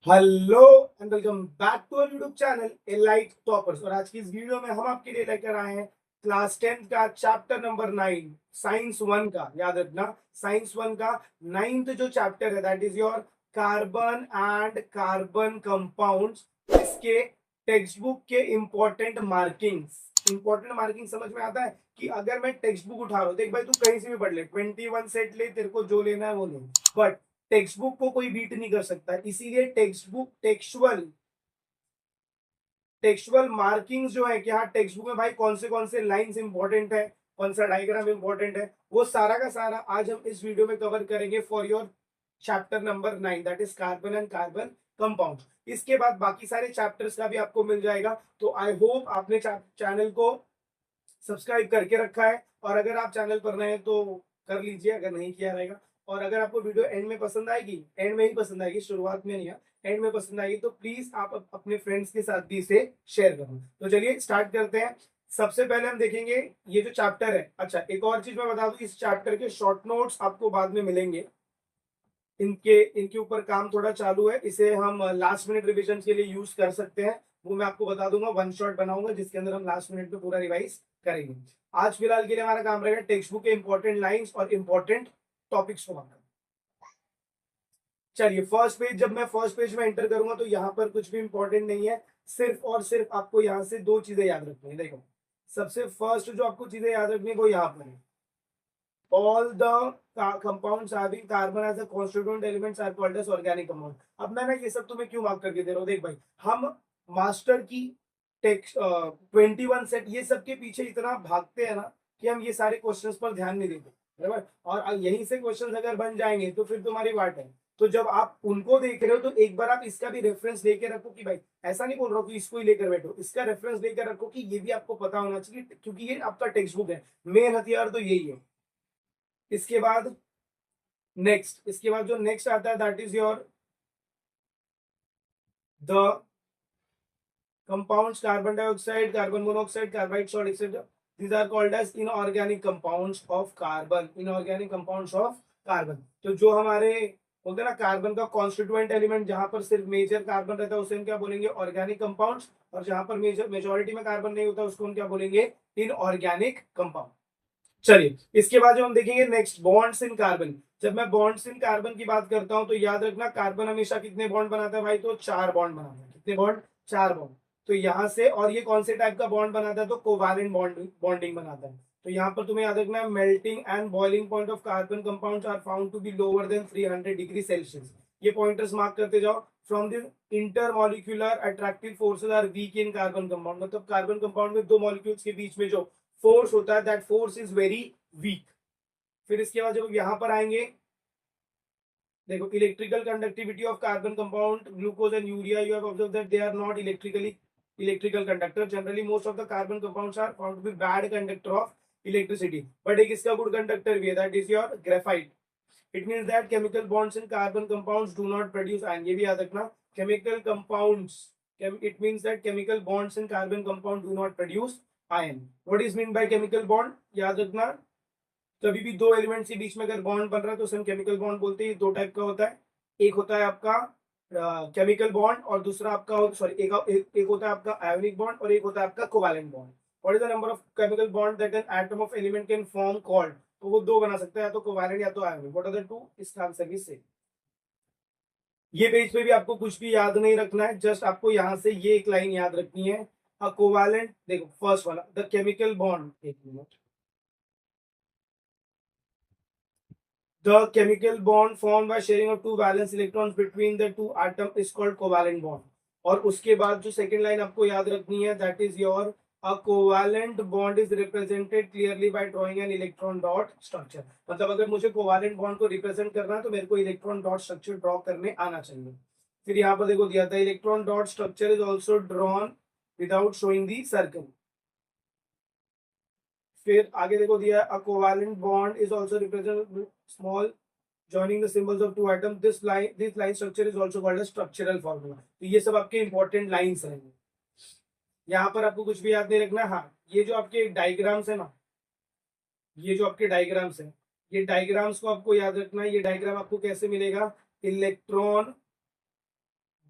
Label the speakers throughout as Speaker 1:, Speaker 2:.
Speaker 1: Hello and welcome back to our YouTube channel Elite Toppers. और आज की इस वीडियो में हम आपके लिए लेकर आए हैं क्लास 10 का चैप्टर नंबर 9 साइंस 1 का। याद रखना, साइंस 1 का 9th जो चैप्टर है that is your carbon and carbon compounds. इसके टेक्स्ट बुक के इंपॉर्टेंट मार्किंग समझ में आता है कि अगर मैं टेक्स्ट बुक उठा रहा हूँ, देख भाई तू कहीं से भी पढ़ ले, 21 सेट ले, तेरे को जो लेना है वो ले, बट टेक्स्ट बुक को कोई बीट नहीं कर सकता। इसीलिए टेक्स्ट बुक टेक्सचुअल मार्किंग जो है कि हाँ टेक्स्ट बुक में भाई कौन से लाइंस इंपॉर्टेंट है, कौन सा डायग्राम इंपॉर्टेंट है, वो सारा का सारा आज हम इस वीडियो में कवर करेंगे for your chapter number 9 that is carbon and carbon compound. इसके बाद बाकी सारे चैप्टर्स का भी आपको मिल जाएगा। तो आई होप आपने चैनल को सब्सक्राइब करके रखा है, और अगर आप चैनल पर नए हैं तो कर लीजिए अगर नहीं किया रहेगा। और अगर आपको वीडियो एंड में पसंद आएगी, एंड में ही पसंद आएगी, शुरुआत में नहीं है, एंड में पसंद आएगी, तो प्लीज आप अपने फ्रेंड्स के साथ भी इसे शेयर करो। तो चलिए स्टार्ट करते हैं। सबसे पहले हम देखेंगे ये जो चैप्टर है। अच्छा, एक और चीज मैं बता दूं, इस चैप्टर के शॉर्ट नोट्स आपको बाद में मिलेंगे। इनके ऊपर काम थोड़ा चालू है, इसे हम लास्ट मिनट रिविजन के लिए यूज कर सकते हैं। वो मैं आपको बता दूंगा, वन शॉट बनाऊंगा जिसके अंदर हम लास्ट मिनट में पूरा रिवाइज करेंगे। आज फिलहाल के लिए हमारा काम रहेगा टेक्स्ट बुक के इंपॉर्टेंट लाइंस और इंपॉर्टेंट टॉपिक्स को मानना। चलिए फर्स्ट पेज, जब मैं फर्स्ट पेज में एंटर करूंगा तो यहाँ पर कुछ भी इंपॉर्टेंट नहीं है। सिर्फ और सिर्फ आपको यहाँ से दो चीजें याद रखनी है। देखो, सबसे फर्स्ट जो आपको चीजें याद रखनी है वो यहाँ पर है। all the compounds having carbon as a constituent elements are called as organic compound। अब मैं ना ये सब तुम्हें क्यों मार्क करके दे रहा हूँ, देख भाई, हम मास्टर की टेक्स्ट 21 सेट ये सब के पीछे इतना भागते हैं ना कि हम ये सारे क्वेश्चंस पर ध्यान नहीं देते, बराबर। और यहीं से क्वेश्चंस अगर बन जाएंगे तो फिर तुम्हारी बात है। तो जब आप उनको देख रहे हो तो एक बार आप इसका भी रेफरेंस लेके रखो कि भाई, ऐसा नहीं बोल रहा हूँ कि इसको ही लेकर बैठो, इसका रेफरेंस लेकर रखो कि ये भी आपको पता होना चाहिए, क्योंकि ये आपका टेक्स्ट बुक है। मेन हथियार तो यही है। इसके बाद इसके बाद जो नेक्स्ट आता है that is your the compounds carbon dioxide, carbon monoxide, carbide salt, etc. These are called as inorganic compounds of carbon। inorganic compounds of carbon, तो जो हमारे बोलते हैं ना कार्बन का कॉन्स्टिट्यूएंट एलिमेंट, जहां पर सिर्फ मेजर कार्बन रहता है उसे हम क्या बोलेंगे, ऑर्गेनिक कंपाउंड्स। और जहां पर मेजोरिटी में कार्बन नहीं होता उसको हम क्या बोलेंगे, इनऑर्गेनिक कंपाउंड। चलिए इसके बाद जो हम देखेंगे नेक्स्ट, बॉन्ड्स इन कार्बन। जब मैं बॉन्ड्स इन कार्बन की बात करता हूं तो याद रखना कार्बन हमेशा कितने बॉन्ड बनाता है भाई, तो 4 बॉन्ड बनाता है। कितने बॉन्ड, 4 बॉन्ड। तो यहां से, और ये कौन से टाइप का बॉन्ड बनाता है, तो कोवैलेंट बॉन्डिंग बनाता है। तो यहाँ पर तुम्हें याद रखना है melting and boiling point of carbon compounds are found to be lower than 300 degree Celsius. ये पॉइंटर्स मार्क करते जाओ। From the intermolecular attractive forces are weak in carbon compound, मतलब कार्बन कंपाउंड में दो मॉलिक्यूल्स के बीच में जो फोर्स होता है that force is very weak. फिर इसके बाद जब यहाँ पर आएंगे, देखो electrical conductivity of carbon compound glucose and urea, you have observe that they are not electrical conductor. Generally most of the carbon compounds are found to be bad conductor of electricity, but एक इसका good conductor भी है that is your graphite. It means that chemical bonds in carbon compounds do not produce ion. ये भी याद रखना, chemical compounds, it means that chemical bonds in carbon compound do not produce ion। what is mean by chemical bond, याद रखना, कभी भी दो elements के बीच में अगर बॉन्ड बन रहा है तो उसे हम केमिकल बॉन्ड बोलते हैं। दो टाइप का होता है, एक होता है आपका केमिकल बॉन्ड और दूसरा आपका सॉरी एक होता है आपका आयोनिक बॉन्ड और एक होता है आपका covalent bond. What is the number of chemical bond that an atom of element can form called, तो वो दो बना सकता है, या तो कोवैलेंट या तो ionic. What are the two, इसका आंसर भी सेम। ये पेज पे भी आपको कुछ भी याद नहीं रखना है, जस्ट आपको यहाँ से ये एक लाइन याद रखनी है। अ कोवैलेंट, देखो फर्स्ट वाला, द केमिकल बॉन्ड, एक minute, the chemical bond formed by sharing of two valence electrons between the two atom is called covalent bond। और उसके बाद जो सेकंड लाइन आपको याद रखनी है that is your a covalent bond is represented clearly by drawing an electron dot structure। मतलब अगर मुझे कोवैलेंट बॉन्ड को रिप्रेजेंट करना है तो मेरे को इलेक्ट्रॉन डॉट स्ट्रक्चर ड्रॉ करने आना चाहिए। फिर यहाँ पर देखो दिया था electron dot structure is also drawn without showing the circle. फिर आगे देखो दिया a covalent bond is also represent small joining the symbols of two atoms, this line structure is also called a structural formula। तो ये सब आपके important lines हैं। यहाँ पर आपको कुछ भी याद नहीं रखना। हाँ, ये जो आपके डायग्राम्स है ना, ये जो आपके डायग्राम्स है, ये डायग्राम्स को आपको याद रखना है। ये डायग्राम आपको कैसे मिलेगा, इलेक्ट्रॉन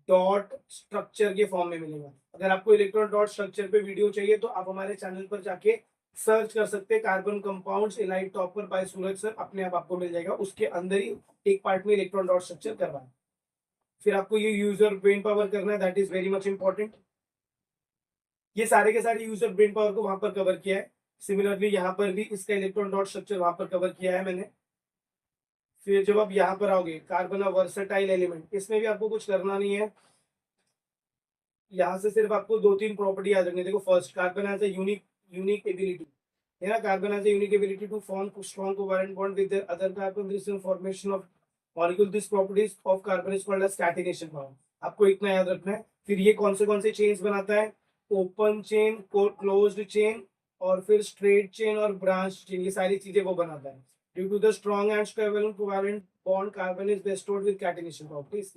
Speaker 1: डॉट स्ट्रक्चर के फॉर्म में मिलेगा। अगर आपको इलेक्ट्रॉन डॉट स्ट्रक्चर पे वीडियो चाहिए तो आप हमारे चैनल पर जाके सर्च कर सकते हैं, carbon compounds elite topper by Suraj sir, अपने आप आपको मिल जाएगा। उसके अंदर ही एक पार्ट में इलेक्ट्रॉन डॉट स्ट्रक्चर करवाना। फिर आपको ये यूजर ब्रेन पावर करना है, that is very much important. ये सारे के सारे यूजर ब्रेन पावर को वहां पर कवर किया है। सिमिलरली यहाँ पर भी इसका इलेक्ट्रॉन डॉट स्ट्रक्चर वहां पर कवर किया है मैंने। फिर जब आप यहाँ पर आओगे, कार्बन अ वर्सेटाइल एलिमेंट, इसमें भी आपको कुछ करना नहीं है। यहाँ से सिर्फ आपको 2-3 प्रॉपर्टी याद रखनी है। देखो, first, carbon has a unique ability, है ना, carbon has a unique ability to form strong covalent bond with other carbon. This is formation of molecule, this properties of carbon is called as catenation power. आपको इतना याद रखना है। फिर ये कौन से चेन्स बनाता है, ओपन चेन, क्लोज्ड चेन, और फिर स्ट्रेट चेन और ब्रांच चेन, ये सारी चीजें वो बनाता है। Due to the strong and stable covalent bond, carbon is bestowed with catenation properties.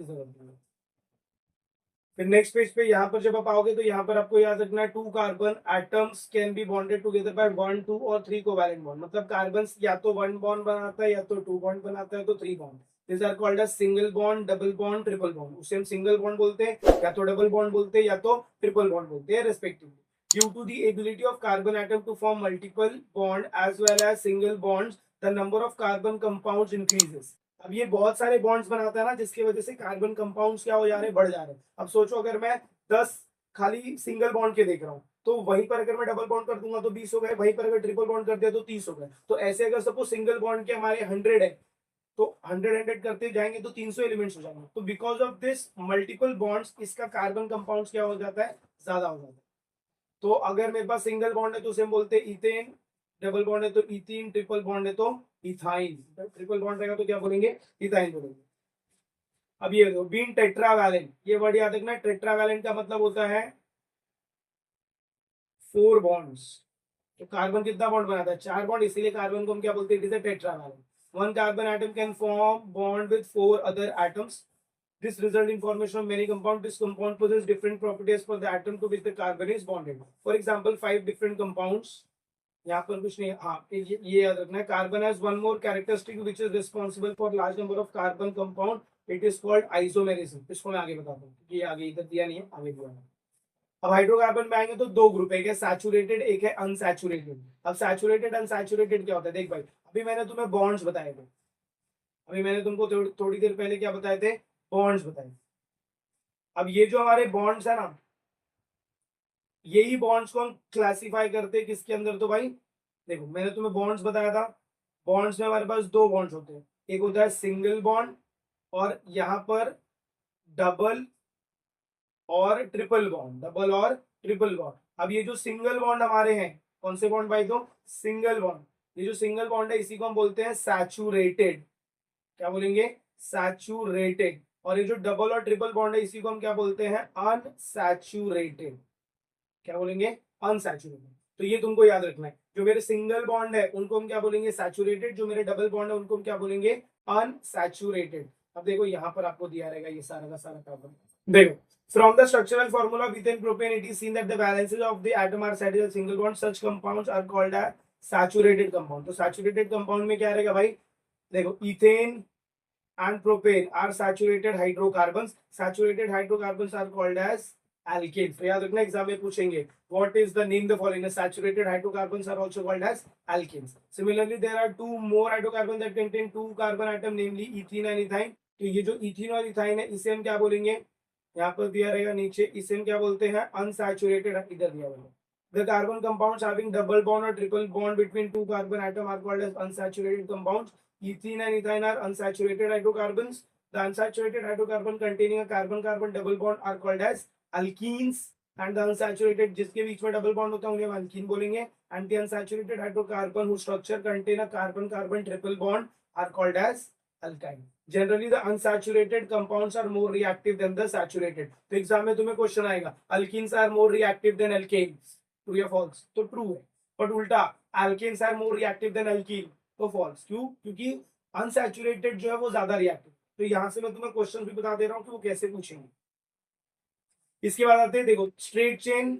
Speaker 1: फिर नेक्स्ट पेज पे यहाँ पर जब आप आओगे तो यहाँ पर आपको याद रखना है, 2 carbon atoms can be bonded together by 1, 2 और 3 कोवैलेंट बॉन्ड। मतलब कार्बन या तो 1 बॉन्ड बनाता है, या तो 2 बॉन्ड बनाता है, तो 3 bond. This are called as single bond, double bond, triple bond. उसे हम सिंगल बॉन्ड बोलते हैं, या तो डबल बॉन्ड बोलते हैं, या तो ट्रिपल बॉन्ड बोलते हैं respectively. Due to the ability of carbon atom to form multiple bond as well as single bonds, the number of carbon compounds increases. अब ये बहुत सारे बॉन्ड्स बनाता है ना, जिसकी वजह से कार्बन कंपाउंड्स क्या हो जा रहे हैं, बढ़ जा रहे हैं। अब सोचो, अगर मैं 10 खाली सिंगल बॉन्ड के देख रहा हूँ, तो वहीं पर अगर मैं डबल बॉन्ड कर दूंगा तो 20 हो गए, वहीं पर अगर ट्रिपल बॉन्ड कर दिया तो 30 हो गए। तो ऐसे अगर सपोज सिंगल बॉन्ड के हमारे 100 है, तो 100 करते जाएंगे तो 300 एलिमेंट्स हो जाएंगे। तो because of this multiple bonds, इसका कार्बन कंपाउंड्स क्या हो जाता है, ज्यादा हो जाता है। तो अगर मेरे पास सिंगल बॉन्ड है तो उसे हम बोलते हैं इथेन, डबल बॉन्ड है तो इथीन, ट्रिपल बॉन्ड है तो इथाइन। ट्रिपल बॉन्ड रहेगा तो क्या बोलेंगे, इथाइन बोलेंगे। अब ये देखो, बीन टेट्रावैलेंट, ये वर्ड याद रखना। टेट्रावैलेंट का मतलब होता है 4 बॉन्ड्स। तो कार्बन कितना बॉन्ड बनाता है, 4 बॉन्ड, इसीलिए कार्बन को हम क्या बोलते हैं, it is a tetravalent. One carbon atom can form bond with 4 other atoms. This result in formation of many compounds. This compound possess different properties for the atom to which the carbon is bonded. For example, 5 different compounds. यहाँ पर कुछ नहीं, हाँ ये याद रखना है। Carbon has one more characteristic which is responsible for large number of carbon compound, it is called isomerism. इसको मैं आगे बताता हूँ, ये आगे इधर दिया नहीं है, आगे दिया है। अब हाइड्रोकार्बन में आएंगे तो 2 ग्रुप है, एक है सैचुरेटेड, एक है अनसैचुरेटेड। अब सैचुरेटेड अनसैचुरेटेड क्या होता है, देख भाई, अभी मैंने तुम्हें बॉन्ड्स बताए थे, अभी मैंने तुमको थोड़ी देर पहले क्या बताए थे, बॉन्ड्स बताए। अब ये जो हमारे बॉन्ड्स है ना, यही बॉन्ड्स को हम क्लासिफाई करते हैं किसके अंदर, तो भाई देखो, मैंने तुम्हें बॉन्ड्स बताया था। बॉन्ड्स में हमारे पास 2 बॉन्ड्स होते हैं, एक होता है सिंगल बॉन्ड, और यहाँ पर डबल और ट्रिपल बॉन्ड, डबल और ट्रिपल बॉन्ड। अब ये जो सिंगल बॉन्ड हमारे हैं, कौन से बॉन्ड भाई, तो सिंगल बॉन्ड। ये जो सिंगल बॉन्ड है इसी को हम बोलते हैं सैचुरेटेड। क्या बोलेंगे, सैचुरेटेड। और ये जो डबल और ट्रिपल बॉन्ड है इसी को हम क्या बोलते हैं, अनसैचुरेटेड। क्या बोलेंगे, अनसैचुरेटेड। तो ये तुमको याद रखना है, जो मेरे सिंगल बॉन्ड है उनको हम क्या बोलेंगे, सैचुरेटेड। जो मेरे डबल बॉन्ड है उनको हम क्या बोलेंगे, अनसैचुरेटेड। अब देखो यहाँ पर आपको दिया रहेगा ये सारा का सारा कार्बन। देखो, from the structural formula of ethane propane it is seen that the balances of the atom are set as single bond. Such compounds are called as saturated compound. तो saturated compound में क्या रहेगा भाई, देखो, ethane and propane are saturated hydrocarbons. Saturated hydrocarbons are called as alkanes. तो याद रखना, exam में पूछेंगे what is the name the following. Saturated hydrocarbons are also called as alkanes. Similarly, there are 2 more hydrocarbons that contain 2 carbon atom, namely ethene and ethyne. तो ये जो ethene और ethyne है इसे हम क्या बोलेंगे, यहाँ पर दिया रहेगा नीचे, इसे हम क्या बोलते हैं, अनसैचुरेटेड। इधर दिया रहेगा, the carbon compounds having double bond or triple bond between 2 carbon atom are called as unsaturated compounds. Ethene and ethine are unsaturated hydrocarbons. The unsaturated hydrocarbon containing a carbon-carbon double bond are called as alkenes. And the unsaturated जिसके बीच में double bond होता है उन्हें हम alkene बोलेंगे. And the unsaturated hydrocarbon whose structure contain a carbon-carbon triple bond are called as alkyne. Generally the unsaturated compounds are more reactive than the saturated. तो exam में तुम्हें क्वेश्चन आएगा, alkenes are more reactive than alkanes. True या false, तो true है। But उल्टा, alkanes are more reactive than alkene, तो false. क्यों, क्योंकि अनसैचुरेटेड जो है वो ज्यादा रिएक्टिव। तो यहां से मैं तुम्हें क्वेश्चन भी बता दे रहा हूं कि वो कैसे पूछेंगे। इसके बाद आते हैं, देखो, स्ट्रेट चेन,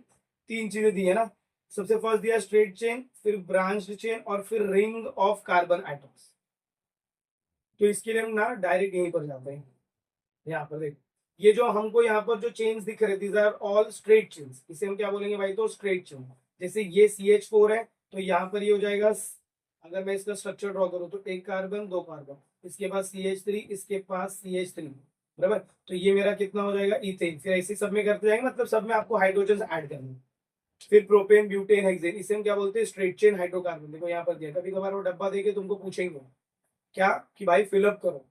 Speaker 1: 3 चीजें दी है ना। सबसे फर्स्ट दिया स्ट्रेट चेन, फिर ब्रांच चेन, और फिर रिंग ऑफ कार्बन एटम्स। तो इसके लिए हम ना डायरेक्ट यहीं पर जाते हैं। यहाँ पर देखो, ये जो हमको यहाँ पर जो चेन्स दिख रहे, these are all straight chains, इसे हम क्या बोलेंगे भाई, तो स्ट्रेट चेन। जैसे ये CH4 है, तो यहाँ पर ये हो जाएगा, अगर मैं इसका स्ट्रक्चर ड्रॉ करूँ तो एक कार्बन, दो कार्बन, इसके पास CH3, इसके पास CH3, बराबर। तो ये मेरा कितना हो जाएगा, इथेन। फिर ऐसे सब में करते जाएंगे, मतलब सब में आपको हाइड्रोजन ऐड करना है। फिर प्रोपेन, ब्यूटेन, हेक्सेन, इसे हम क्या बोलते हैं, स्ट्रेट चेन हाइड्रोकार्बन। देखो यहाँ पर दिया, कभी कभार वो डब्बा देके तुमको पूछेंगे क्या कि भाई फिलअप करो।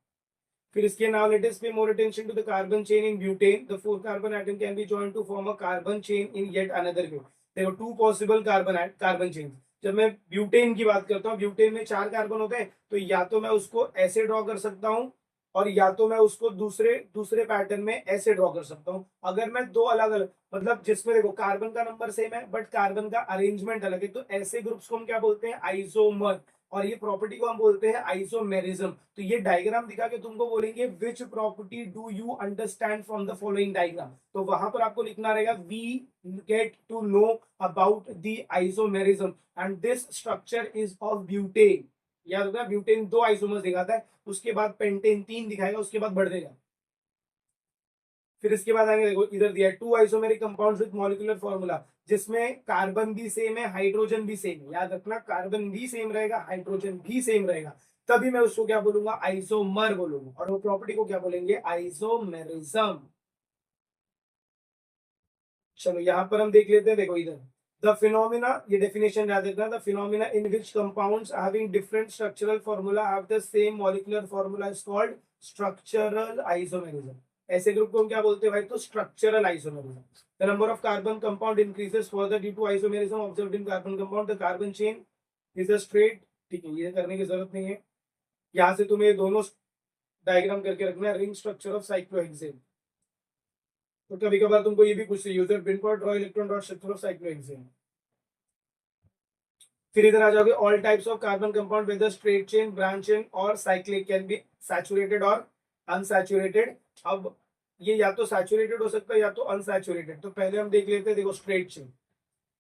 Speaker 1: फिर इसके now let us pay more attention to the carbon chain in butane. The 4 carbon atom can be joined to form a carbon chain in yet another group. देखो 2 पॉसिबल कार्बन चेन। जब मैं butane की बात करता हूँ, butane में 4 carbon होते हैं, तो या तो मैं उसको ऐसे ड्रॉ कर सकता हूँ, और या तो मैं उसको दूसरे दूसरे पैटर्न में ऐसे ड्रॉ कर सकता हूँ। अगर मैं दो अलग अलग, मतलब जिसमें देखो कार्बन का नंबर सेम है बट कार्बन का अरेंजमेंट अलग है, तो ऐसे ग्रुप्स को हम क्या बोलते हैं, आइसोमर। और ये प्रॉपर्टी को हम बोलते हैं आइसोमेरिज्म। तो ये डायग्राम दिखा के तुमको बोलेंगे which property do you understand from the following diagram. तो वहां पर आपको लिखना रहेगा we get to know about the isomerism and this structure is of butane. याद रखना, ब्यूटेन 2 आइसोमर्स दिखाता है, उसके बाद पेंटेन 3 दिखाएगा, उसके बाद बढ़ देगा। फिर इसके बाद आएंगे, देखो इधर दिया है 2 isomeric compounds with molecular formula, जिसमें कार्बन भी सेम है, हाइड्रोजन भी सेम है। याद रखना, कार्बन भी सेम रहेगा, हाइड्रोजन भी सेम रहेगा, तभी मैं उसको क्या बोलूंगा, आइसोमर बोलूंगा। और वो प्रॉपर्टी को क्या बोलेंगे, आइसोमेरिज्म। चलो यहाँ पर हम देख लेते हैं, देखो इधर द फिनोमिना, ये डेफिनेशन याद रखना, the phenomena in which compounds having different structural formula have the same molecular formula is called structural isomerism. ऐसे ग्रुप को हम क्या बोलते हैं भाई, तो structural isomerism. The number of carbon compound increases further due to isomerism observed in carbon compound. The carbon chain is a straight, ठीक है, ये करने की जरूरत नहीं है। यहाँ से तुम्हें दोनों डायग्राम करके रखना है, रिंग स्ट्रक्चर ऑफ साइक्लोहेक्सेन। तो कभी कभार तुमको ये भी पूछते हैं, user bin for draw electron dot structure of cyclohexane. फिर इधर आ जाओगे, all types of carbon compound whether straight chain, branch chain और साइक्लिक कैन बी सैचुरेटेड और अनसैचुरेटेड। अब ये या तो सैचुरेटेड हो सकता है या तो अनसैचुरेटेड। तो पहले हम देख लेते हैं, देखो स्ट्रेट चेन,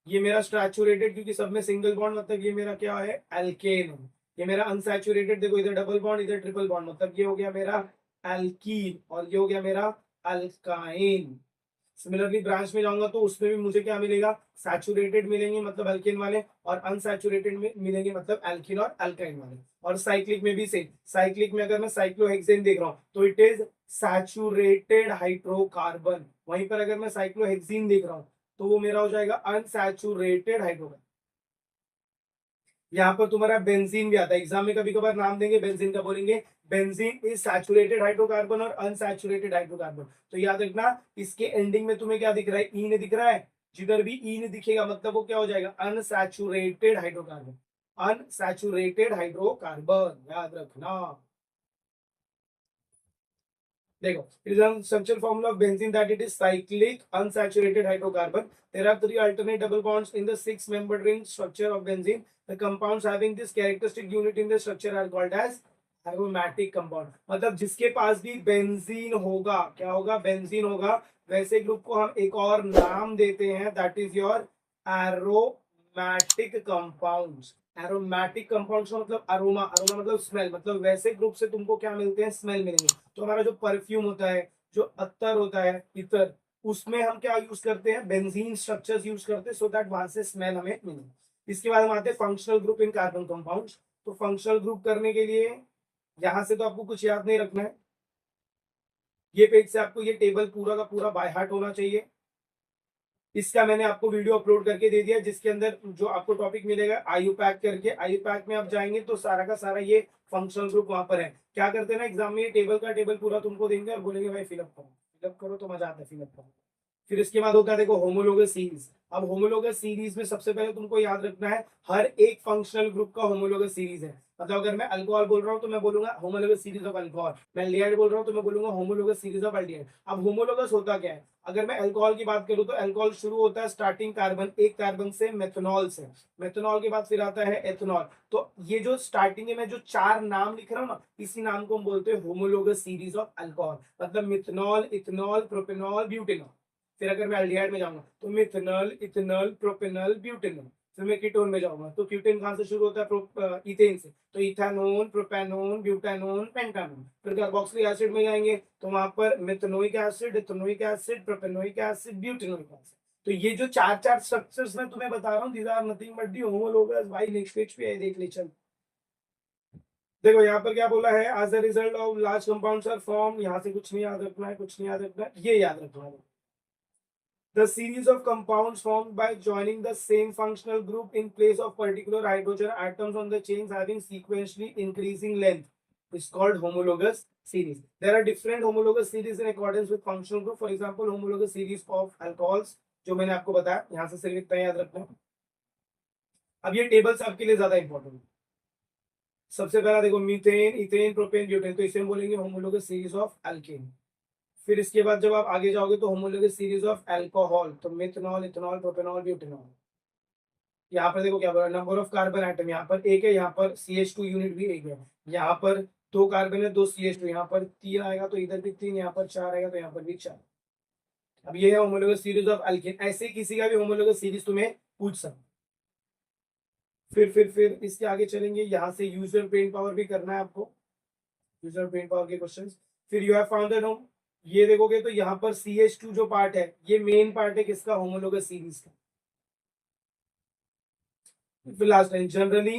Speaker 1: ये मेरा सैचुरेटेड, क्योंकि सब में सिंगल बॉन्ड, मतलब ये मेरा क्या है, एल्केन है। ये मेरा अनसैचुरेटेड, देखो इधर डबल बॉन्ड, इधर ट्रिपल बॉन्ड, मतलब ये हो गया मेरा एल्कीन, और ये हो गया मेरा अल्काइन। सिमिलरली ब्रांच में जाऊंगा तो उसमें भी मुझे क्या मिलेगा, सैचुरेटेड मिलेंगे मतलब अल्केन वाले, और अनसैचुरेटेड में मिलेंगे मतलब एल्किन और अल्काइन वाले। और साइक्लिक में भी सेम, साइक्लिक में अगर मैं साइक्लोहेक्सेन देख रहा हूँ तो इट इज सैचुरेटेड हाइड्रोकार्बन। वहीं पर अगर मैं साइक्लोहेक्सीन देख रहा हूँ तो वो मेरा हो जाएगा अनसैचुरेटेड हाइड्रोकार्बन। यहाँ पर तुम्हारा बेंजीन भी आता है, एग्जाम में कभी कभार नाम देंगे बेंजीन का, बोलेंगे बेंजीन इज सैचुरेटेड हाइड्रोकार्बन और अनसैचुरेटेड हाइड्रोकार्बन। तो याद रखना, इसके एंडिंग में तुम्हें क्या दिख रहा है, ईन दिख रहा है। जिधर भी ईन दिखेगा मतलब वो क्या हो जाएगा, अनसैचुरेटेड हाइड्रोकार्बन। अनसैचुरेटेड हाइड्रोकार्बन याद रखना। देखो, it is a structural formula of benzene that it is cyclic unsaturated hydrocarbon. There are 3 alternate double bonds in the 6-membered ring structure of benzene. The compounds having this characteristic unit in the structure are called as aromatic compound. मतलब जिसके पास भी benzene होगा, क्या होगा, benzene होगा, वैसे group को हम एक और नाम देते हैं, that is your aromatic compounds. Aromatic compounds का मतलब अरोमा, अरोमा मतलब स्मेल, मतलब वैसे ग्रुप से तुमको क्या मिलते हैं, स्मेल मिलेंगे। तो हमारा जो परफ्यूम होता है, जो अत्तर होता है, इतर, उसमें हम क्या यूज करते हैं, बेंजीन स्ट्रक्चर्स यूज करते हैं, सो दैट वहां से स्मेल हमें मिले। इसके बाद हम आते हैं functional group in carbon compounds. तो फंक्शनल ग्रुप करने के लिए यहां से तो आपको कुछ याद नहीं रखना है, ये पेज से आपको ये टेबल पूरा का पूरा बाय हार्ट होना चाहिए। इसका मैंने आपको वीडियो अपलोड करके दे दिया, जिसके अंदर जो आपको टॉपिक मिलेगा आयु पैक करके, आयु पैक में आप जाएंगे तो सारा का सारा ये फंक्शनल ग्रुप वहां पर है। क्या करते हैं ना, एग्जाम में ये टेबल का टेबल पूरा तुमको देंगे और बोलेंगे भाई फिलअप करो, फिलअप करो, तो मजा आता है फिलअप करो। फिर इसके बाद होता है देखो होमोलोगस सीरीज। अब होमोलोगस सीरीज में सबसे पहले तुमको याद रखना है, हर एक फंक्शनल ग्रुप का होमोलोगस सीरीज है। मतलब अगर मैं अल्कोहल बोल रहा हूँ तो मैं बोलूंगा होमोलोगस सीरीज ऑफ अल्कोहल, मैं एल्डिहाइड बोल रहा हूँ तो मैं बोलूंगा होमोलोगस सीरीज ऑफ एल्डिहाइड। अब होमोलोगस होता क्या है, अगर मैं अल्कोहल की बात करूँ तो अल्कोहल शुरू होता है स्टार्टिंग कार्बन, एक कार्बन से, मेथनॉल से। मेथनॉल के बाद फिर आता है एथनॉल। तो ये जो स्टार्टिंग में जो 4 नाम लिख रहा हूँ ना, इसी नाम को हम बोलते हैं होमोलोगस सीरीज ऑफ अल्कोहल। मतलब मिथनॉल, इथनॉल, प्रोपेनॉल, ब्यूटेनॉल। फिर अगर मैं एल्डिहाइड में जाऊंगा तो मिथनॉल, इथेनॉल, प्रोपेनॉल, ब्यूटेनॉल। फिर मैं कीटोन में जाऊंगा, तो क्यूटेन कहाँ से शुरू होता है? इथेन से, तो इथानोन, प्रोपेनोन, ब्यूटानोन, पेंटानोन। फिर कार्बोक्सिलिक एसिड में जाएंगे तो वहां पर methanoic acid, ethanoic acid, propanoic acid, butanoic acid. तो ये जो चार चार स्ट्रक्चर्स मैं तुम्हें बता रहा हूँ, these are nothing but the homologous. भाई नेक्स्ट पेज पे है, देख ले चल। देखो यहाँ पर क्या बोला है, as a result of large compounds are form, यहाँ से कुछ नहीं याद रखना है, कुछ नहीं याद रखना है, ये याद रखना है। The series of compounds formed by joining the same functional group in place of particular hydrogen atoms on the chains having sequentially increasing length is called homologous series. There are different homologous series in accordance with functional group. For example, homologous series of alcohols, जो मैंने आपको बताया, यहाँ से सिर्फ इतना याद रखना है। अब ये टेबल्स आपके लिए ज्यादा इंपॉर्टेंट है। सबसे पहला देखो, मीथेन, इथेन, प्रोपेन, ब्यूटेन, तो इसे हम बोलेंगे होमोलोगस सीरीज ऑफ एल्केन। फिर इसके बाद जब आप आगे जाओगे तो होमोलोगस सीरीज ऑफ अल्कोहल, तो मिथनॉल, इथेनॉल, प्रोपेनॉल, ब्यूटेनॉल। यहाँ पर देखो क्या बोला, नंबर ऑफ कार्बन एटम यहाँ पर एक है, यहाँ पर CH2 यूनिट भी एक है। यहाँ पर दो कार्बन है, दो CH2, यहाँ पर तीन आएगा तो इधर भी तीन, यहाँ पर चार आएगा तो यहाँ पर भी चार। अब ये है होमोलोगस सीरीज ऑफ अल्केन। ऐसे किसी का भी होमोलोगस सीरीज तुम्हें पूछ सकते। फिर इसके आगे चलेंगे, यहाँ से यूजर ब्रेन पावर भी करना है आपको, यूजर ब्रेन पावर के क्वेश्चन। फिर you have found that home, ये देखोगे तो यहाँ पर CH2 जो पार्ट है, ये मेन पार्ट है किसका, होमोलोगस सीरीज का। फिर last line, generally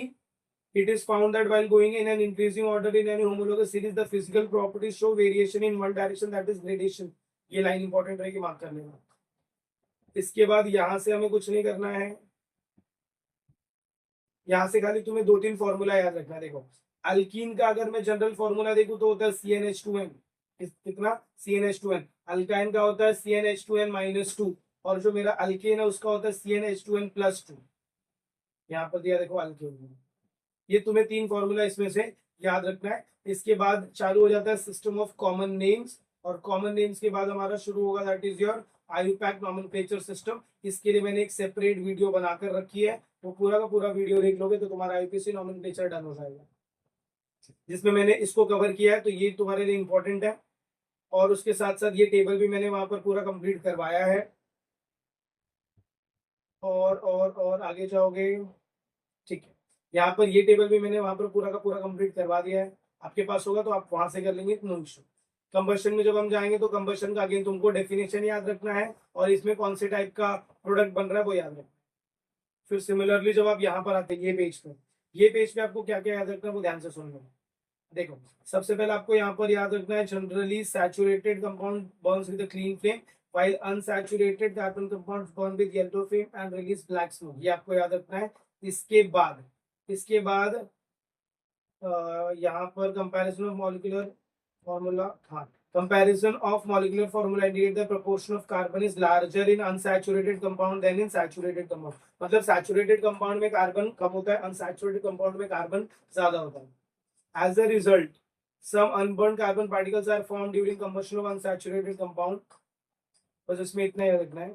Speaker 1: it is found that while going in an increasing order in any homologous series the physical properties show variation in one direction, that is gradation। ये line important रहेगी, mark कर लेना। इसके बाद यहां से हमें कुछ नहीं करना है, यहां से खाली तुम्हें दो तीन फॉर्मूला याद रखना है। देखो, अल्कीन का अगर मैं जनरल फॉर्मूला देखूं तो होता है CnH2n, कितना, CnH2n। अल्काइन का होता है CnH2n-2, और जो मेरा अल्केन है उसका होता है CnH2n+2। यहाँ पर दिया देखो अल्केन। ये तुम्हें तीन फॉर्मूला इसमें से याद रखना है। इसके बाद चालू हो जाता है सिस्टम ऑफ कॉमन नेम्स, और कॉमन नेम्स के बाद हमारा शुरू होगा that is your IUPAC nomenclature system. इसके लिए मैंने एक सेपरेट वीडियो बनाकर रखी है, वो पूरा का पूरा वीडियो देख लोगे तो तुम्हारा आईयूपीएसी नॉमेनक्लेचर डन हो जाएगा, जिसमें मैंने इसको कवर किया है, तो ये तुम्हारे लिए इंपॉर्टेंट है। और उसके साथ साथ ये टेबल भी मैंने वहां पर पूरा कंप्लीट करवाया है। और आगे जाओगे, ठीक है, यहाँ पर ये टेबल भी मैंने वहां पर पूरा का पूरा कंप्लीट करवा दिया है। आपके पास होगा तो आप वहां से कर लेंगे, नो इशू। कंबशन में जब हम जाएंगे तो कंबशन का अगेन तुमको डेफिनेशन याद रखना है, और इसमें कौन से टाइप का प्रोडक्ट बन रहा है वो याद रखना है। फिर सिमिलरली जब आप यहाँ पर आते हैं ये पेज पे आपको क्या क्या याद रखना है वो ध्यान से सुन लो। देखो, सबसे पहले आपको यहाँ पर याद रखना है, generally saturated compound Burns with a clean flame while unsaturated carbon compounds burn with yellow flame and release black smoke, ये आपको याद रखना है। इसके बाद यहाँ पर कंपैरिजन ऑफ मॉलिक्यूलर फॉर्मूला, हाँ, comparison of molecular formula indicate the proportion of carbon is larger in unsaturated compound than in saturated compound. मतलब सैचुरेटेड कंपाउंड में कार्बन कम होता है, अनसैचुरेटेड कंपाउंड में कार्बन ज्यादा होता है। As a result, some unburned carbon particles are formed during combustion of unsaturated compound। बस इसमें इतना याद रखना है।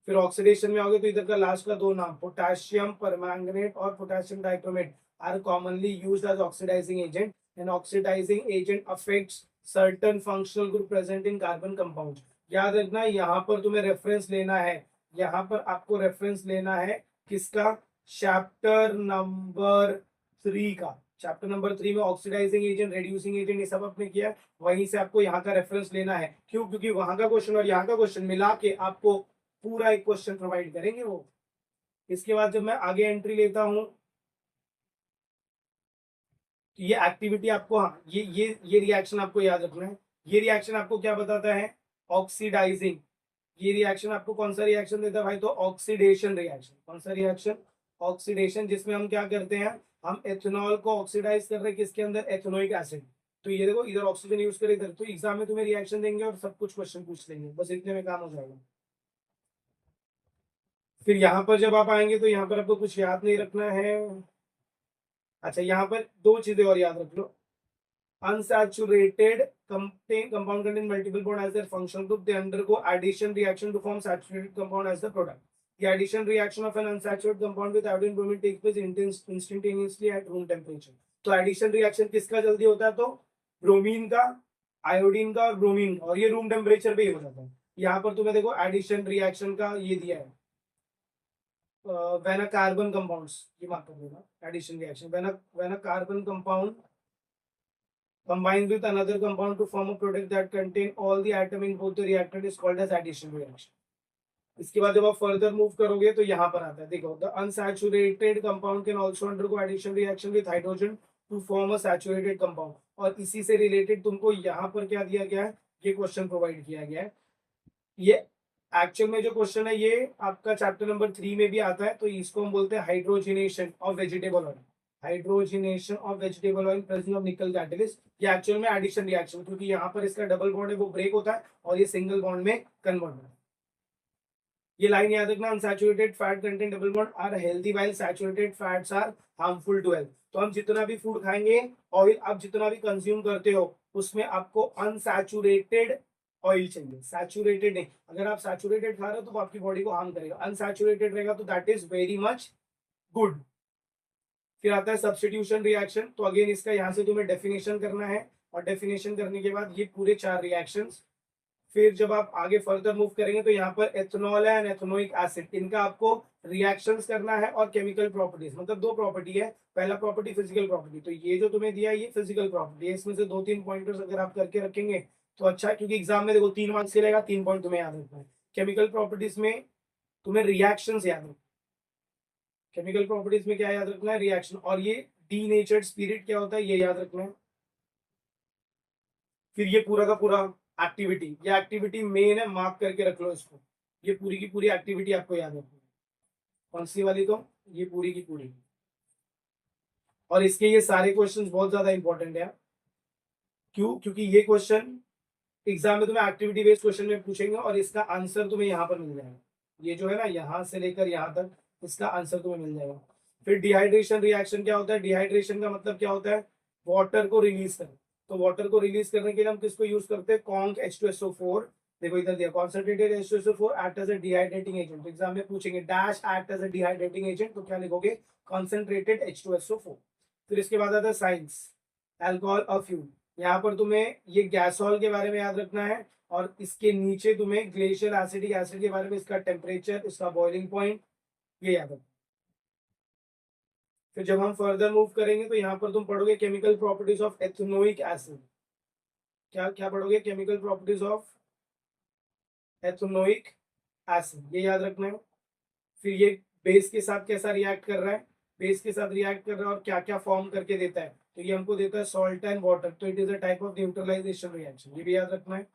Speaker 1: फिर ऑक्सीडेशन में आओगे तो इधर का लास्ट का दो नाम, पोटेशियम परमैंगनेट और potassium dichromate, are commonly used as oxidizing agent, and oxidizing agent affects certain functional group present in carbon compound. याद रखना, यहाँ पर तुम्हें रेफरेंस लेना है, यहाँ पर आपको रेफरेंस लेना है किसका, चैप्टर नंबर 3 का। चैप्टर नंबर 3 में ऑक्सीडाइजिंग एजेंट, रेड्यूसिंग एजेंट, ये सब आपने किया है, वहीं से आपको यहाँ का रेफरेंस लेना है। क्यों? क्योंकि वहां का क्वेश्चन और यहाँ का क्वेश्चन मिला के आपको पूरा एक क्वेश्चन प्रोवाइड करेंगे वो। इसके बाद जब मैं आगे एंट्री लेता हूं तो ये एक्टिविटी आपको, हाँ, ये रिएक्शन आपको याद रखना है। ये रिएक्शन आपको क्या बताता है, ऑक्सीडाइजिंग। ये रिएक्शन आपको कौन सा रिएक्शन देता है भाई, तो ऑक्सीडेशन रिएक्शन। कौन सा रिएक्शन, ऑक्सीडेशन, जिसमें हम क्या करते हैं, हम एथेनॉल को ऑक्सीडाइज कर रहे हैं किसके अंदर, एथेनोइक एसिड। तो ये देखो, इधर ऑक्सीजन यूज करे, इधर। तो एग्जाम में तुम्हें रिएक्शन देंगे और सब कुछ क्वेश्चन पूछ लेंगे, बस इतने में काम हो जाएगा। फिर यहाँ पर जब आप आएंगे तो यहाँ पर आपको कुछ याद नहीं रखना है। अच्छा, यहाँ पर दो चीजें और याद रख लो। Unsaturated compound contain multiple bond as their functional group. They undergo addition reaction to form saturated compound as the product. The addition reaction of an unsaturated compound with iodine bromine takes place instantaneously at room temperature. तो addition reaction किसका जल्दी होता है, तो bromine का, iodine का और bromine का, और ये रूम टेम्परेचर पे ही हो जाता है। यहाँ पर तुम्हें देखो एडिशन रिएक्शन का ये दिया है, when a carbon compounds, ये मार्क कर देना, addition reaction, when a carbon compound combines with another compound to form a product that contain all the atom in both the reactant is called as addition reaction. इसके बाद जब आप further move करोगे तो यहाँ पर आता है, देखो, the unsaturated compound can also undergo addition reaction with hydrogen to form a saturated compound. और इसी से रिलेटेड तुमको यहाँ पर क्या दिया गया है, ये क्वेश्चन प्रोवाइड किया गया है. ये एक्चुअल में जो क्वेश्चन है ये आपका चैप्टर नंबर 3 में भी आता है. तो इसको हम बोलते हैं hydrogenation of vegetable oil. Hydrogenation of vegetable oil presence of निकल कैटलिस्ट. ये एक्चुअल में एडिशन रिएक्शन, क्योंकि यहाँ पर इसका डबल बॉन्ड है वो ब्रेक होता है और ये सिंगल बॉन्ड में कन्वर्ट होता है. ये लाइन याद रखना, unsaturated fat content double bond are healthy while saturated fats are harmful to health. तो हम जितना भी फूड खाएंगे, ऑयल आप जितना भी कंज्यूम करते हो, उसमें आपको अनसैचुरेटेड ऑयल चाहिए, सैचुरेटेड नहीं. अगर आप सैचुरेटेड खा रहे हो तो आपकी बॉडी को हार्म करेगा, अनसैचुरेटेड रहेगा तो that is very much good. फिर आता है सब्स्टिट्यूशन रिएक्शन. तो अगेन इसका यहाँ से तुम्हें डेफिनेशन करना है, और डेफिनेशन करने के बाद ये पूरे 4 रिएक्शंस. फिर जब आप आगे फर्दर मूव करेंगे तो यहाँ पर एथेनॉल एंड एथेनोइक एसिड, इनका आपको रिएक्शंस करना है. और केमिकल प्रॉपर्टीज, मतलब 2 प्रॉपर्टी है. पहला प्रॉपर्टी फिजिकल प्रॉपर्टी, तो ये जो तुम्हें दिया है ये फिजिकल प्रॉपर्टी है. इसमें से 2-3 पॉइंटर्स अगर आप करके रखेंगे तो अच्छा है, क्योंकि एग्जाम में देखो 3 मार्क्स के रहेगा, 3 पॉइंट तुम्हें याद रखना है. केमिकल प्रॉपर्टीज में तुम्हें रिएक्शंस याद रखना. केमिकल प्रॉपर्टीज में क्या याद रखना है, रिएक्शन. और ये डीनेचर्ड स्पिरिट क्या होता है ये याद रखना है. फिर ये पूरा का पूरा एक्टिविटी, ये एक्टिविटी मेन है, मार्क करके रख लो इसको. ये पूरी की पूरी एक्टिविटी आपको याद रखनी है. कौन सी वाली, तो ये पूरी की पूरी. और इसके ये सारे क्वेश्चंस बहुत ज्यादा इंपॉर्टेंट है. क्यों? क्योंकि ये क्वेश्चन एग्जाम में तुम्हें एक्टिविटी बेस्ड क्वेश्चन में पूछेंगे और इसका आंसर तुम्हें यहाँ पर मिल जाएगा. ये जो है ना, यहाँ से लेकर यहाँ तक इसका आंसर तुम्हें मिल जाएगा. फिर डिहाइड्रेशन रिएक्शन क्या होता है, डिहाइड्रेशन का मतलब क्या होता है, वाटर को रिलीज करना. तो वाटर को रिलीज करने के लिए हम किसको यूज करते हैं, कॉन्क H2SO4. देखो इधर दिया, concentrated H2SO4 act as a dehydrating agent. तो एग्जाम में पूछेंगे dash act as a dehydrating agent, तो क्या लिखोगे, कॉन्सेंट्रेटेड H2SO4. फिर इसके बाद आता है साइंस, अल्कोहल और फ्यूल. यहाँ पर तुम्हें ये गैसोल के बारे में याद रखना है, और इसके नीचे तुम्हें ग्लेशियर एसिडिक एसिड के बारे में, इसका टेम्परेचर, इसका बॉइलिंग पॉइंट, ये याद रखना. फिर जब हम फर्दर मूव करेंगे तो यहाँ पर तुम पढ़ोगे chemical properties of ethanoic acid. क्या क्या पढ़ोगे, chemical properties of ethanoic acid, ये याद रखना है. फिर ये बेस के साथ कैसा रिएक्ट कर रहा है, बेस के साथ रिएक्ट कर रहा है और क्या क्या फॉर्म करके देता है. तो ये हमको देता है सॉल्ट एंड वाटर, तो it is a type of neutralisation reaction, ये भी याद रखना है.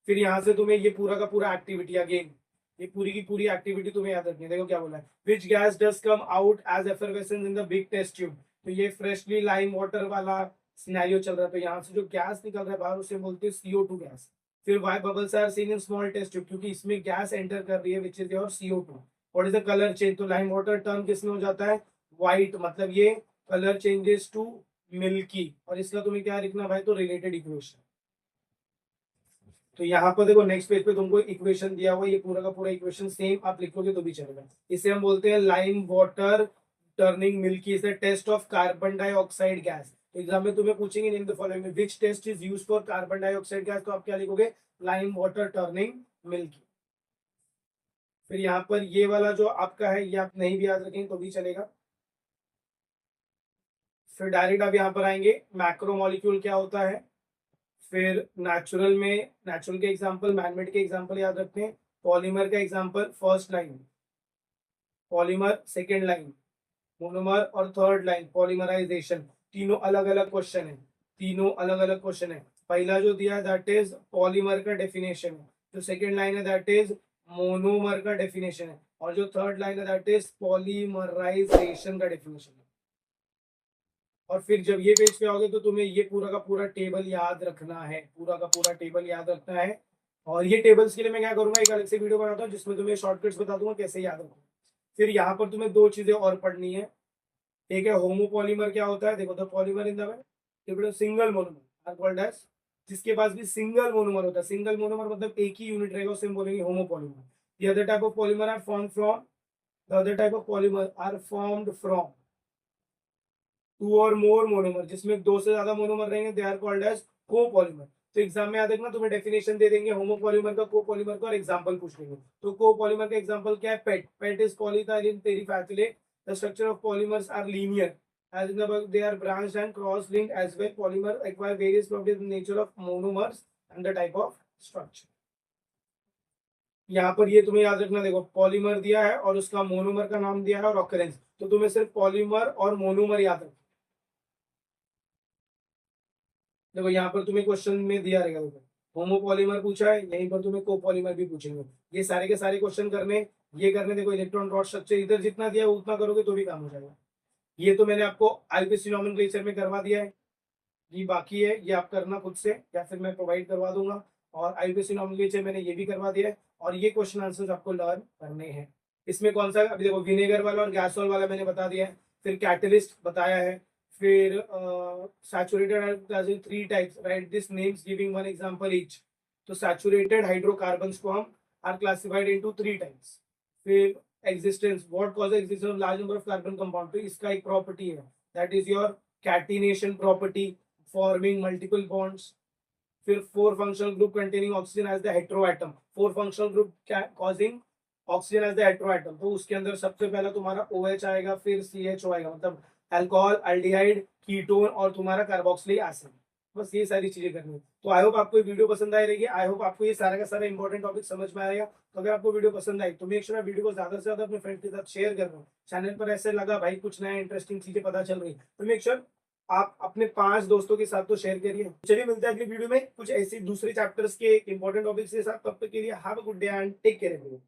Speaker 1: फिर यहाँ से तुम्हें ये पूरा का पूरा एक्टिविटी, अगेन ये पूरी की पूरी एक्टिविटी तुम्हें याद रखनी है. देखो क्या बोला है, which gas does come out as effervescence in the big test tube. तो ये फ्रेशली लाइम वाटर वाला सिनेरियो चल रहा है, तो यहाँ से जो गैस निकल रहा है बाहर उसे बोलते हैं CO2 गैस. फिर why bubbles are seen in small test tube, क्योंकि इसमें गैस एंटर कर रही है which is your CO2. What is the colour change, तो लाइम वाटर टर्न किसमें हो जाता है, व्हाइट, मतलब ये कलर चेंजेस टू मिल्की. और इसका तुम्हें क्या लिखना भाई, तो रिलेटेड इक्वेशन. तो यहाँ पर देखो नेक्स्ट पेज पे तुमको इक्वेशन दिया हुआ, ये पूरा का पूरा इक्वेशन सेम आप लिखोगे तो भी चलेगा. इसे हम बोलते हैं lime water turning milky. Is the test of carbon dioxide gas. तो एग्जाम में तुम्हें पूछेंगे in the following which test is used for carbon dioxide gas, तो आप क्या लिखोगे, लाइम वाटर टर्निंग मिल्की. फिर यहाँ पर ये वाला जो आपका है ये आप नहीं भी याद रखेंगे तो भी चलेगा. फिर डायरेक्ट आप यहाँ पर आएंगे, मैक्रोमोलिक्यूल क्या होता है. फिर नेचुरल में, नेचुरल के एग्जांपल, मैनमेड के एग्जांपल याद रखते हैं. पॉलीमर का example, first line polymer, second line monomer और थर्ड लाइन पॉलीमराइजेशन. तीनों अलग अलग क्वेश्चन है, तीनों अलग अलग क्वेश्चन है. पहला जो दिया है दैट इज पॉलीमर का डेफिनेशन है, जो सेकेंड लाइन है दैट इज मोनोमर का डेफिनेशन है, और जो थर्ड लाइन है दैट इज पॉलीमराइजेशन का डेफिनेशन है. और फिर जब ये पेज पे आओगे तो तुम्हें ये पूरा का पूरा टेबल याद रखना है, पूरा का पूरा टेबल याद रखना है. और ये टेबल्स के लिए मैं क्या करूंगा, एक अलग से वीडियो बनाता हूँ जिसमें तुम्हें शॉर्टकट्स बता दूंगा कैसे याद रखो. फिर यहाँ पर तुम्हें 2 चीजें और पढ़नी है. एक है होमोपॉलीमर क्या होता है, देखो the polymer in the single monomer are called as, जिसके पास भी सिंगल मोनोमर होता है, सिंगल मोनोमर मतलब एक ही यूनिट रहेगा, उसे हम बोलेंगे homopolymer. The other type of polymer are formed from, the other type of polymer are formed from 2 और मोर मोनोमर, जिसमें 2 से ज्यादा मोनोमर रहेंगे, they are called as copolymer. तो एग्जाम में याद रखना तुम्हें डेफिनेशन दे देंगे होमोपॉलीमर का, कोपॉलीमर का और एग्जांपल पूछ लेंगे। तो कोपॉलीमर का एग्जांपल क्या है? PET. PET is polyethylene terephthalate. The structure of polymers are linear as in the book they are branched and cross linked as well. Polymer acquire various properties in nature of monomers and the type of structure. यहाँ पर ये तुम्हें याद रखना, देखो polymer दिया है और उसका मोनोमर का नाम दिया है और ऑकरेंस, तो तुम्हें सिर्फ पॉलीमर और मोनोमर याद रखना। देखो यहाँ पर तुम्हें क्वेश्चन में दिया रहेगा, देखो होमोपॉलीमर पूछा है, यहीं पर तुम्हें कोपॉलीमर भी पूछेंगे। ये सारे के सारे क्वेश्चन करने, ये करने, देखो इलेक्ट्रॉन रॉड स्ट्रक्चर इधर जितना दिया है उतना करोगे तो भी काम हो जाएगा। ये तो मैंने आपको आईपीसी नॉमेनक्लेचर में करवा दिया है, ये बाकी है, ये आप करना खुद से या फिर मैं प्रोवाइड करवा दूंगा। और आईपीसी नॉमेनक्लेचर मैंने ये भी करवा दिया है और ये क्वेश्चन आंसर्स आपको लर्न करने हैं। इसमें कौन सा, अभी देखो विनेगर वाला और गैसोल वाला मैंने बता दिया है, फिर कैटलिस्ट बताया है, फिर saturated three types, right this names giving one example each. तो सैचुरेटेड हाइड्रोकार्बन्स को हम are classified into three types. फिर existence, what cause existence of large number of carbon compound, तो इसका एक प्रॉपर्टी है that is your catenation property, forming multiple bonds. फिर four functional group containing oxygen as the heteroatom, four functional group causing oxygen as the heteroatom, तो उसके अंदर सबसे पहला तुम्हारा OH आएगा, फिर CH आएगा, मतलब अल्कोहल, अल्डिहाइड, कीटोन और तुम्हारा कार्बोक्सिलिक एसिड। बस ये सारी चीजें करनी है। तो आई होप आपको ये वीडियो पसंद आई रहेगी, आई होप आपको ये सारा का सारा इंपॉर्टेंट टॉपिक समझ में आएगा। तो अगर आपको वीडियो पसंद आई तो मेक श्योर वीडियो को ज्यादा से ज्यादा अपने फ्रेंड के साथ शेयर कर दो। चैनल पर ऐसे लगा भाई कुछ नया इंटरेस्टिंग चीजें पता चल रही, तो मेक श्योर आप अपने 5 दोस्तों के साथ तो शेयर करिए। चलिए मिलते हैं अगली वीडियो में कुछ ऐसे दूसरे चैप्टर्स के इंपॉर्टेंट टॉपिक्स के साथ। तब तक के लिए have a good day and take care everyone.